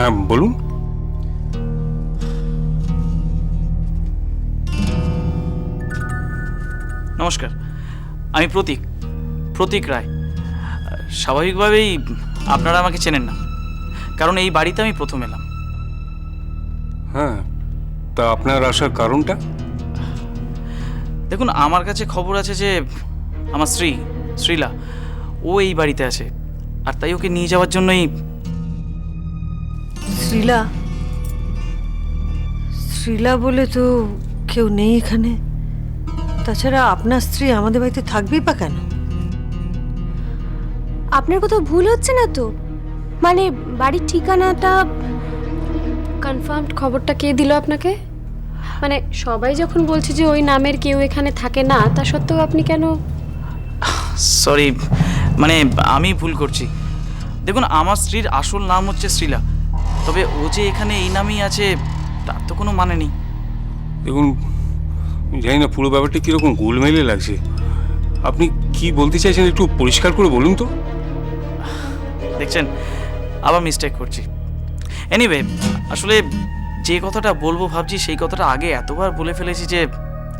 হ্যাঁ বলুন। নমস্কার, আমি প্রতীক রায়। স্বাভাবিকভাবেই আপনারা আমাকে চেনেন না, কারণ এই বাড়িতে আমি প্রথম এলাম। হ্যাঁ, তা আপনার আসার কারণটা? দেখুন, আমার কাছে খবর আছে যে আমার স্ত্রী শ্রীলা ও এই বাড়িতে আছে, আর তাই ওকে নিয়ে যাওয়ার জন্যই। শ্রীলা? শ্রীলা বলে তো কেউ নেই এখানে। তাছাড়া আপনার স্ত্রী আমাদের বাড়িতে থাকবেই বা কেন? আপনার কোথাও ভুল হচ্ছে না তো? মানে বাড়ির ঠিকানাটা কনফার্মড খবরটা কে দিল আপনাকে? মানে সবাই যখন বলছে যে ওই নামের কেউ এখানে থাকে না, তা সত্ত্বেও আপনি কেন? সরি, মানে আমি ভুল করছি। দেখুন, আমার স্ত্রীর আসল নাম হচ্ছে শ্রীলা, তবে ও যে এখানে এই নামেই আছে তার তো কোনো মানে নেই। দেখুন, জানি না পুরো ব্যাপারটা কীরকম গোলমেলে লাগছে। আপনি কি বলতে চাইছেন একটু পরিষ্কার করে বলুন তো। দেখছেন, আবার মিস্টেক করছি। এনিওয়ে, আসলে যে কথাটা বলবো ভাবছি সেই কথাটা আগে এতবার বলে ফেলেছি যে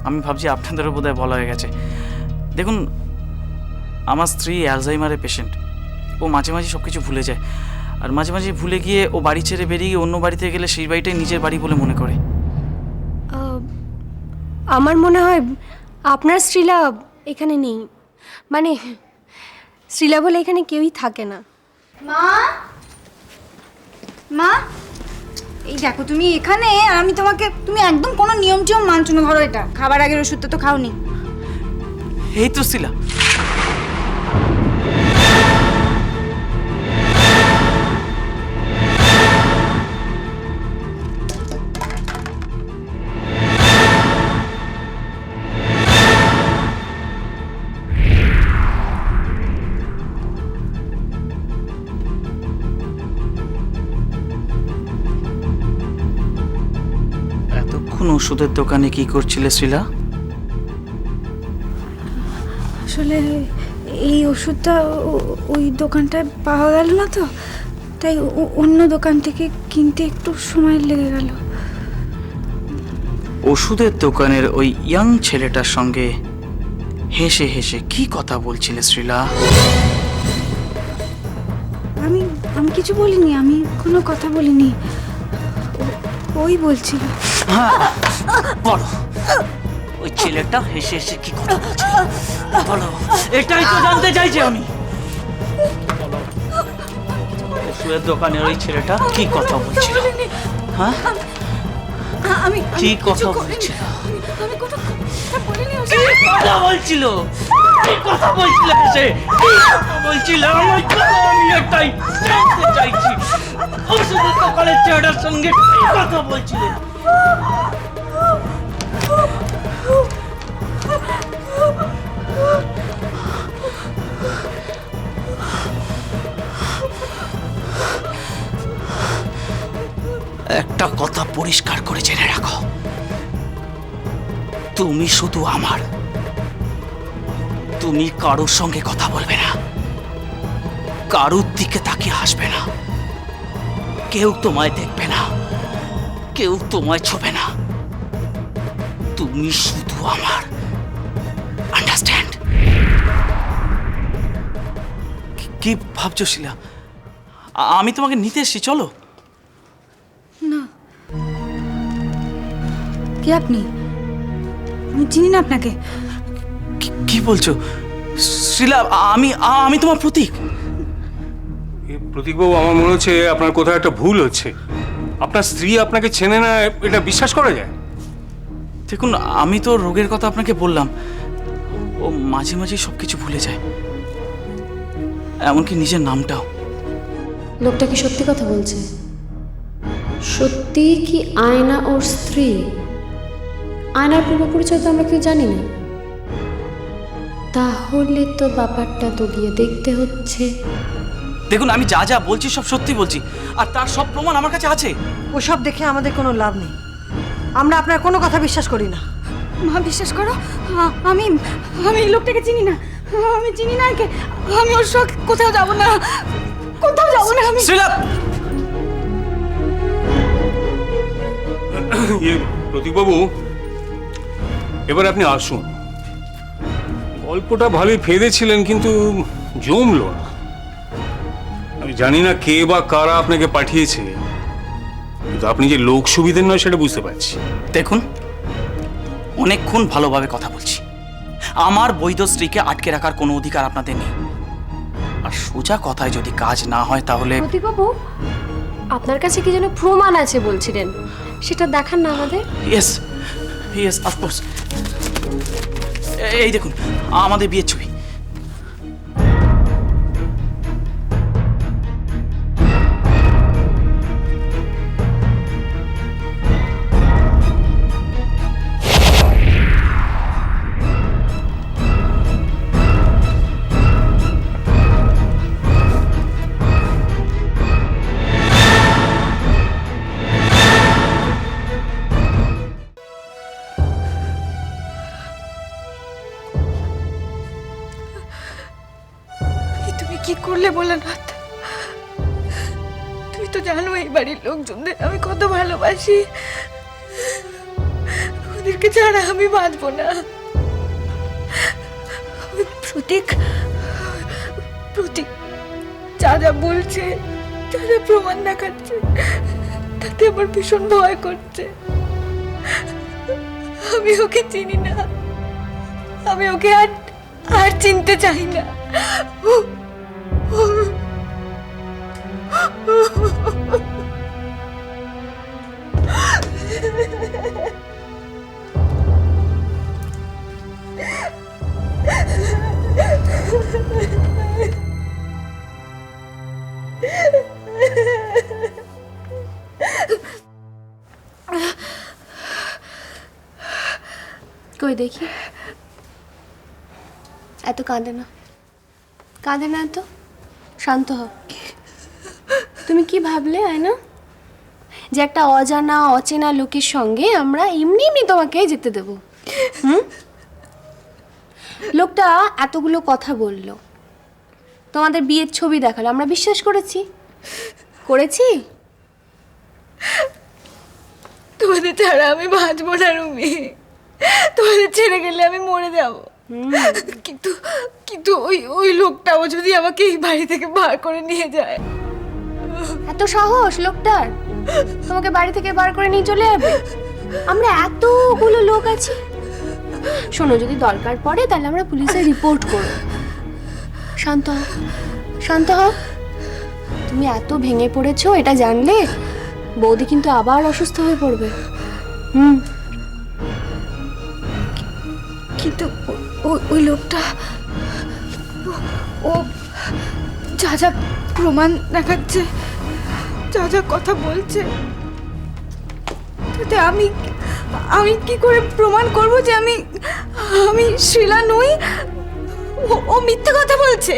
আমি ভাবছি আপনাদেরও বোধহয় বলা হয়ে গেছে। দেখুন, আমার স্ত্রী অ্যালজাইমারের পেশেন্ট। ও মাঝে মাঝে সব কিছু ভুলে যায়, আর মাঝে মাঝে ভুলে গিয়ে ও বাড়ি ছেড়ে বেরিয়ে অন্য বাড়িতে গেলে সেই বাড়িটাই নিজের বাড়ি বলে মনে করে। আমার মনে হয় আপনার শ্রীলা এখানে নেই। মানে শ্রীলা বলে এখানে কেউই থাকে না। মা, মা, এই দেখো তুমি এখানে, আর আমি তোমাকে, তুমি একদম কোনো নিয়ম টিয়ম মানছো না। ধরো এটা, খাবার আগের ওষুধটা তো খাওনি। এই তো শ্রীলা। এতক্ষণ ওষুধের দোকানে কি করছিলে শ্রীলা? আসলে এই ওষুধটা ওই দোকানটায় পাওয়া গেল না তো, তাই অন্য দোকান থেকে কিনতে একটু সময় লেগে গেল। ওষুধের দোকানের ওই ইয়াং ছেলেটার সঙ্গে হেসে হেসে কি কথা বলছিলে শ্রীলা? আমি আমি কিছু বলিনি, আমি কোনো কথা বলিনি। ওই বলছিল। বলো, ওই ছেলেটা হেসে হেসে কি কথা বলছে? বলো, এটাই তো জানতে চাইছি আমি। বলো, ওষুধের দোকানের ওই ছেলেটা কি কথা বলছিল? হ্যাঁ, আমি কি কথা বলছিল? আমি কোনো কথা বলিনি। কি কথা বলছিল? কি কথা বলছিল? হেসে কি কথা বলছিল? আমি এটাই জানতে চাইছি। ওষুধের দোকানের ছেলেটার সঙ্গে কি কথা বলছিলে? একটা কথা পরিষ্কার করে জেনে রাখো, তুমি শুধু আমার। তুমি কারোর সঙ্গে কথা বলবে না, কারোর দিকে তাকিয়ে হাসবে না, কেউ তোমায় দেখবে না, কেউ তোমায় ছোবে না। তুমি শুধু আমার। আন্ডারস্ট্যান্ড? কি ভাবছো শিলা? আমি তোমাকে নিতে এসেছি, চলো। কে আপনি? আমি চিনি না আপনাকে। কি বলছো শিলা? আমি তোমার প্রতীক। প্রতীকবাবু, আমার মনে হচ্ছে আপনার কোথাও একটা ভুল হচ্ছে। আপনার স্ত্রী আপনাকে চেনে না, এটা বিশ্বাস করা যায়? দেখুন, আমি তো রোগের কথা আপনাকে বললাম, ও মাঝে মাঝে সবকিছু ভুলে যায়, এমনকি নিজের নামটাও। লোকটা কি সত্যি কথা বলছে? সত্যি কি আয়না ওর স্ত্রী? আয়নার পূর্ব পরিচয় তো আমরা কেউ জানি না। তাহলে তো ব্যাপারটা তো গিয়ে দেখতে হচ্ছে। দেখুন, আমি যা যা বলছি সব সত্যি বলছি, আর তার সব প্রমাণ আমার কাছে আছে। ওসব দেখে আমাদের কোনো লাভ নেই। আমরা আপনার কোনো কথা বিশ্বাস করি না। মা, বিশ্বাস করো, আমি আমি এই লোকটাকে চিনি না। আমি চিনি না একে। আমি ওর সঙ্গে কোথাও যাব না, কোথাও যাব না আমি। শ্রীলা, প্রতীকবাবু, এবার আপনি আসুন। গল্পটা ভালোই ফেঁদেছিলেন, কিন্তু জমলো না। আমি জানি না কে বা কারা আপনাকে পাঠিয়েছে, কিন্তু আপনি যে লোক সুবিধের নয় সেটা বুঝতে পারছি। দেখুন, অনেকক্ষণ ভালোভাবে কথা বলছি। আমার বৈধ স্ত্রীকে আটকে রাখার কোনো অধিকার আপনাদের নেই। আর সোজা কথায় যদি কাজ না হয় তাহলে প্রতীকবাবু, আপনার কাছে কি যেন প্রমাণ আছে বলছিলেন, সেটা দেখান না আমাদের। Yes yes, of course. এই দেখুন আমাদের বিয়ের ছবি। তুমি কি করলে ভোলানাথ? তুমি তো জানো এই বাড়ির লোকজনদের আমি কত ভালোবাসি। ওদেরকে ছাড়া আমি বাঁচবো না। প্রতীক প্রতীক যা যা বলছে, যা যা প্রমাণ দেখাচ্ছে, তাতে আমার ভীষণ ভয় করছে। আমি ওকে চিনি না, আমি ওকে আর চিনতে চাই না। কই দেখি, এত কাঁদে না, কাঁদে না, এত শান্ত হও। তুমি কি ভাবলে আয়না, যে একটা অজানা অচেনা লোকের সঙ্গে আমরা এমনি এমনি তোমাকে যেতে দেব? লোকটা এতগুলো কথা বললো, তোমাদের বিয়ের ছবি দেখালো, আমরা বিশ্বাস করেছি? করেছি? তোমাদের ছাড়া আমি বাঁচবো না রুমি, তোমাদের ছেড়ে গেলে আমি মরে যাব। কিন্তু কিন্তু ওই লোকটাও যদি আমাকে এই বাড়ি থেকে বার করে নিয়ে যায়। এত সাহস লোকটার, তোমাকে বাড়ি থেকে বার করে নিয়ে চলে যাবে? আমরা এতগুলো লোক আছি। শোনো, যদি দরকার পড়ে তাহলে আমরা পুলিশে রিপোর্ট করব। শান্ত হও, শান্ত হও। তুমি এত ভেঙে পড়েছো এটা জানলে বৌদি কিন্তু আবার অসুস্থ হয়ে পড়বে। কিন্তু ওই লোকটা ও যা যা প্রমাণ দেখাচ্ছে, যা যা কথা বলছে, তাতে আমি কি করে প্রমাণ করব যে আমি শিলা নই? ও মিথ্যে কথা বলছে।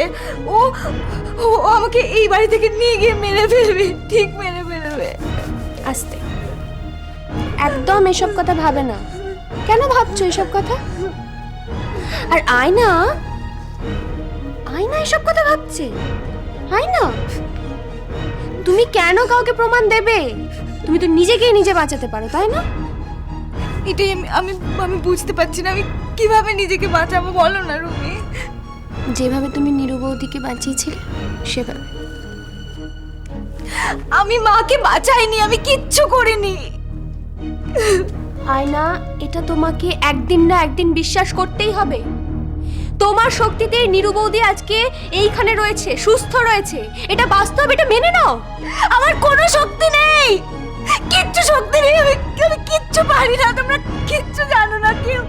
ও আমাকে এই বাড়ি থেকে নিয়ে গিয়ে মেরে ফেলবে, ঠিক মেরে ফেলবে। আস্তে, একদম এসব কথা ভাবে না। কেন ভাবছো এসব কথা? আর আয়না এসব কথা ভাবছে? আয়না, তুমি কেন কাউকে প্রমাণ দেবে? তুমি তো নিজেকেই নিজে বাঁচাতে পারো, তাই না? এটাই আমি বুঝতে পারছি না, আমি কিভাবে নিজেকে বাঁচাবো, বলো না রুমি। যেভাবে তুমি নীরু বৌদিকে বাঁচিয়েছিলে সেভাবে। আমি মাকে বাঁচাইনি, আমি কিচ্ছু করিনি। আয়না, এটা তোমাকে একদিন না একদিন বিশ্বাস করতেই হবে। তোমার শক্তিতে নীরু বৌদি আজকে এইখানে রয়েছে, সুস্থ রয়েছে, এটা বাস্তব, এটা মেনে নাও। আমার কোনো শক্তি নেই, কিচ্ছু শক্তি নেই, আমি কিচ্ছু পারি না, তোমরা কিচ্ছু জানো না কেউ।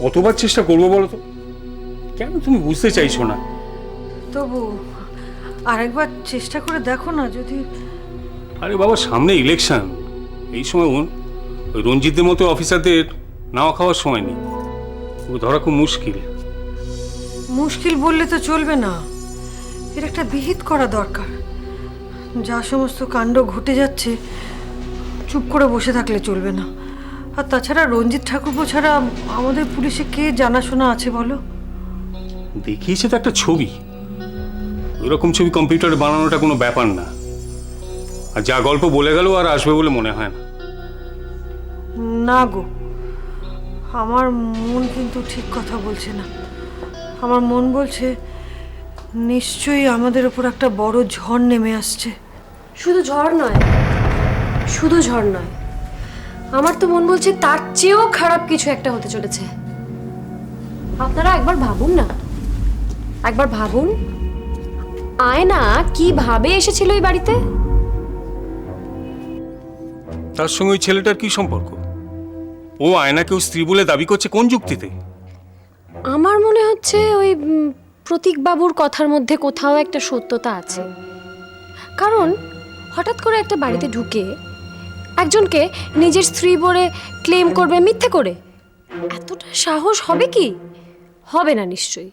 কতবার চেষ্টা করবো বলো তো? কেন তুমি বুঝতে চাইছো না? তবু আরেকবার চেষ্টা করে দেখো না, যদি। আরে বাবা, সামনে ইলেকশন, এই সময় ওই রঞ্জিতদের মতো অফিসারদের নাওয়া খাওয়ার সময় নেই। ধরা খুব মুশকিল। মুশকিল বললে তো চলবে না, এর একটা বিহিত করা দরকার। যা সমস্ত কাণ্ড ঘটে যাচ্ছে চুপ করে বসে থাকলে চলবে না। আর তাছাড়া রঞ্জিত ঠাকুরপো ছাড়া আমাদের পুলিশে কে জানাশোনা আছে বলো? দেখিয়েছে তো একটা ছবি, ওইরকম ছবি কম্পিউটারে বানানোটা কোনো ব্যাপার না। আর যা গল্প বলে গেল আর আসবে বলে মনে হয় না। না গো, আমার মন কিন্তু ঠিক কথা বলছে না। আমার মন বলছে নিশ্চয়ই আমাদের উপর একটা বড় ঝড় নেমে আসছে। শুধু ঝড় নয়, শুধু ঝড় নয়, আমার তো মন বলছে তার চেয়েও খারাপ কিছু একটা হতে চলেছে। আপনারা একবার ভাবুন না, একবার ভাবুন আয়না কিভাবে এসেছিল এই বাড়িতে। তার সঙ্গে ওই ছেলেটার কি সম্পর্ক? ও আয়নাকেও স্ত্রী বলে দাবি করছে কোন যুক্তিতে? আমার মনে হচ্ছে ওই প্রতীক বাবুর কথার মধ্যে কোথাও একটা সত্যতা আছে। কারণ হঠাৎ করে একটা বাড়িতে ঢুকে একজনকে নিজের স্ত্রী বলে ক্লেম করবে মিথ্যে করে, এতটা সাহস হবে কি? হবে না নিশ্চয়ই।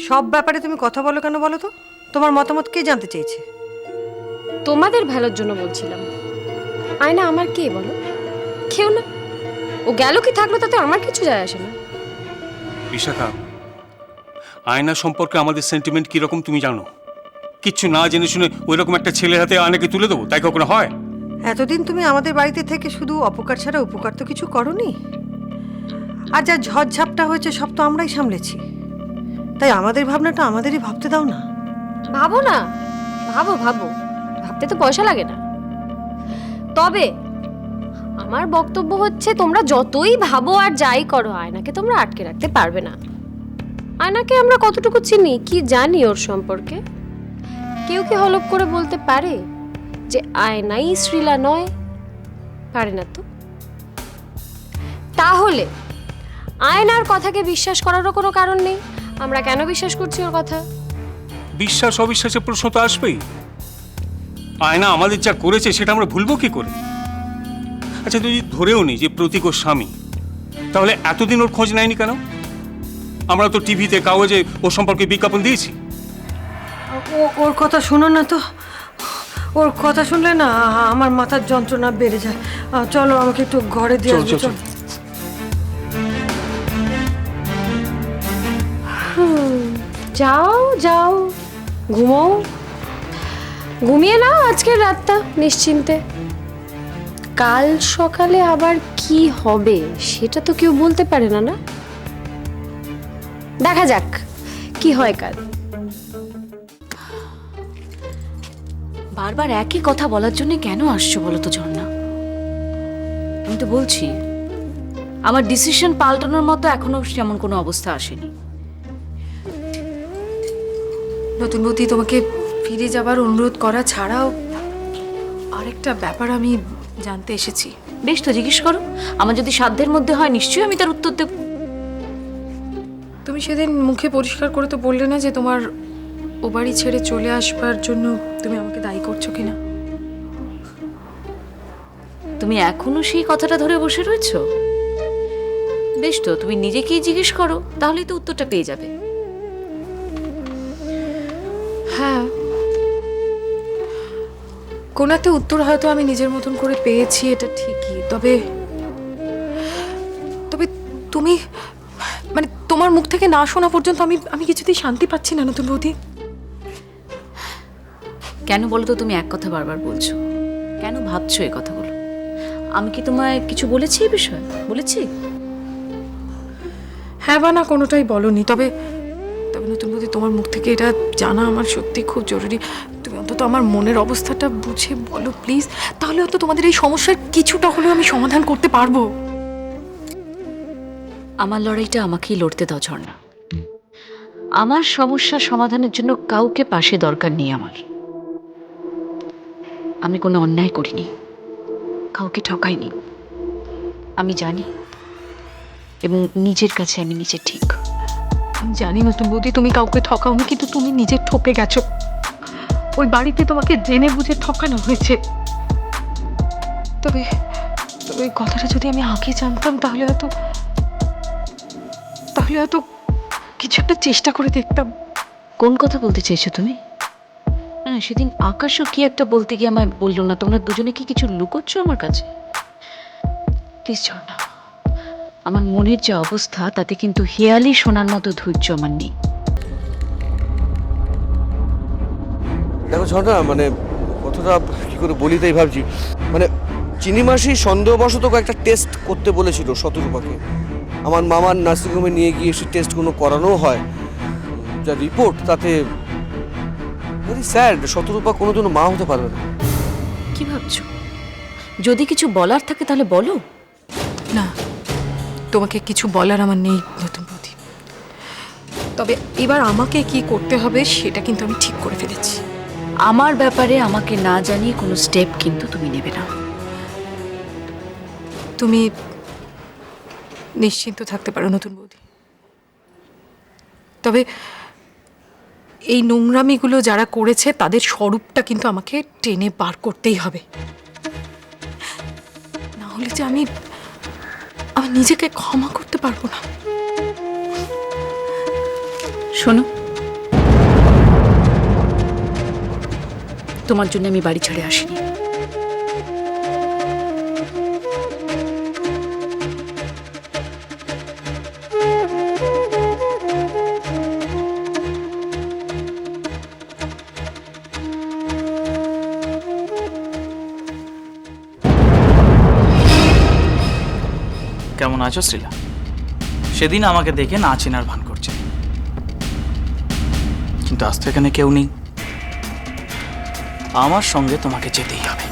সব ব্যাপারে তুমি কথা বলো কেন বলো তো? তোমার মতামত কে জানতে চেয়েছে? তোমাদের ভালোর জন্য বলছিলাম। আয়না আমার কে বলো? কেউ না। ও গেল কি থাকলো তাতে আমার কিছু যায় আসে না। বিশাখা, আয়না সম্পর্কে আমাদের সেন্টিমেন্ট কিরকম তুমি জানো? কিচ্ছু না জেনে শুনে ওই রকম একটা ছেলের হাতে আয়নাকে তুলে দেবো, তাই কখনো হয়? এতদিন তুমি আমাদের বাড়িতে থেকে শুধু অপকার ছাড়া উপকার তো কিছু করনি। আর যা ঝড়ঝাপটা হয়েছে সব তো আমরাই সামলেছি। তাই আমাদের ভাবনাটা আমাদেরই ভাবতে দাও না। ভাবো না, ভাবো ভাবো, ভাবতে তো পয়সা লাগে না। তবে আমার বক্তব্য হচ্ছে তোমরা যতই ভাবো আর যাই করো, আয়নাকে তোমরা আটকে রাখতে পারবে না। আয়নাকে আমরা কতটুকু চিনি, কি জানি ওর সম্পর্কে? কেউ কি হলপ করে বলতে পারে যে আয়নাই শ্রীলা নয়? পারে না তো। তাহলে আয়নার কথাকে বিশ্বাস করারও কোনো কারণ নেই। আমরা কেন বিশ্বাস করছি ওর কথা? বিশ্বাস অবিশ্বাসের প্রশ্ন তো আসবেই। আয়না আমাদের যা করেছে সেটা আমরা ভুলবো কি করে? আচ্ছা, যদি ধরেও নি যে প্রতীক ওর স্বামী, তাহলে এতদিন ওর খোঁজ নেয়নি কেন? আমরা তো টিভিতে কাগজে ওর সম্পর্কে বিজ্ঞাপন দিয়েছি। ওর কথা শোনো না তো। ওর কথা শুনলে না আমার মাথার যন্ত্রণা বেড়ে যায়। চলো আমাকে একটু ঘরে দিয়ে আসবে। চল। যাও যাও, ঘুমোও, ঘুমিয়ে নাও আজকের রাতটা নিশ্চিন্তে। কাল সকালে আবার কি হবে সেটা তো কেউ বলতে পারে না, না? দেখা যাক কি হয় কাল। বারবার একই কথা বলার জন্য কেন আসছো বলো তো ঝর্ণা? আমি তো বলছি আমার ডিসিশন পাল্টানোর মতো এখনো তেমন কোনো অবস্থা আসেনি। নতুন বৌদি, তোমাকে ফিরে যাবার অনুরোধ করা ছাড়াও আরেকটা ব্যাপার আমি জানতে এসেছি। বেশ, তো জিজ্ঞেস করো। আমার যদি সাধ্যের মধ্যে হয় নিশ্চয়ই আমি তার উত্তর দেব। তুমি সেদিন মুখে পরিষ্কার করে তো বললে না যে তোমার ও বাড়ি ছেড়ে চলে আসবার জন্য তুমি আমাকে দায়ী করছো কিনা? তুমি এখনো সেই কথাটা ধরে বসে রয়েছো? বেশ, তো তুমি নিজেকেই জিজ্ঞেস করো, তাহলেই তো উত্তরটা পেয়ে যাবে। হ্যাঁ, কোন একটা উত্তর হয়তো আমি নিজের মতন করে পেয়েছি, এটা ঠিকই। তবে তবে তুমি মানে তোমার মুখ থেকে না শোনা পর্যন্ত আমি কিছুতেই শান্তি পাচ্ছি না নতুন বৌদি। কেন বলো তো তুমি এক কথা বারবার বলছো? কেন ভাবছো এই কথাগুলো? আমি কি তোমায় কিছু বলেছি এই বিষয়ে? বলেছি? হ্যাঁ বা না কোনোটাই বলনি। তবে তবে নতুন বৌদি, তোমার মুখ থেকে এটা জানা আমার সত্যি খুব জরুরি। তুমি অন্তত আমার মনের অবস্থাটা বুঝে বলো প্লিজ, তাহলে হয়তো তোমাদের এই সমস্যার কিছুটা হলেও আমি সমাধান করতে পারবো। আমার লড়াইটা আমাকেই লড়তে দাও ঝর্ণা। আমার সমস্যা সমাধানের জন্য কাউকে পাশে দরকার নেই আমার। আমি কোনো অন্যায় করিনি, কাউকে ঠকাইনি। আমি জানি এবং নিজের কাছে আমি নিজে ঠিক। আমি জানি নতুন বৌদি তুমি কাউকে ঠকাওনি, কিন্তু তুমি নিজে ঠকে গেছো। ওই বাড়িতে তোমাকে জেনে বুঝে ঠকানো হয়েছে। তবে তবে এই কথাটা যদি আমি আগে জানতাম তাহলে হয়তো কিছু একটা চেষ্টা করে দেখতাম। কোন কথা বলতে চাইছো তুমি? সেদিন আকাশও কি একটা বলতে গিয়ে আমায় বললো না, তোমরা দুজনে কি কিছু লুকোচ্ছ আমার কাছে? প্লিজ ঝর্ণা, আমার মনের যে অবস্থা তাতে কিন্তু হেয়ালি শোনার মতো ধৈর্য আমার নেই। দেখো ঝর্ণা, মানে কতটা কি করে বলি তাই ভাবছি। মানে চিনি মাসি সন্দেহবশত একটা টেস্ট করতে বলেছিল শতরূপাকে। আমার মামার নার্সিংহোমে নিয়ে গিয়ে সেই টেস্টগুলো করানো হয়। যা রিপোর্ট তাতে ভেরি স্যাড, শতরূপা কোনোদিনও মা হতে পারবে না। কি ভাবছো? যদি কিছু বলার থাকে তাহলে বলো। না, তোমাকে কিছু বলার আমার নেই নতুন বৌদি। তবে এবার আমাকে কি করতে হবে সেটা কিন্তু আমি ঠিক করে ফেলেছি। আমার ব্যাপারে আমাকে না জানিয়ে কোনো স্টেপ কিন্তু তুমি নেবে না। তুমি নিশ্চিন্ত থাকতে পারো নতুন বৌদি। তবে এই নোংরামিগুলো যারা করেছে তাদের স্বরূপটা কিন্তু আমাকে টেনে বার করতেই হবে, না হলে যে আমি নিজেকে ক্ষমা করতে পারবো না। শোনো, তোমার জন্য আমি বাড়ি ছেড়ে আসিনি। কেমন আছো শ্রীলা? সেদিন আমাকে দেখে না চেনার ভান করছে, কিন্তু আজ তো এখানে কেউ নেই। আমার সঙ্গে তোমাকে যেতেই হবে।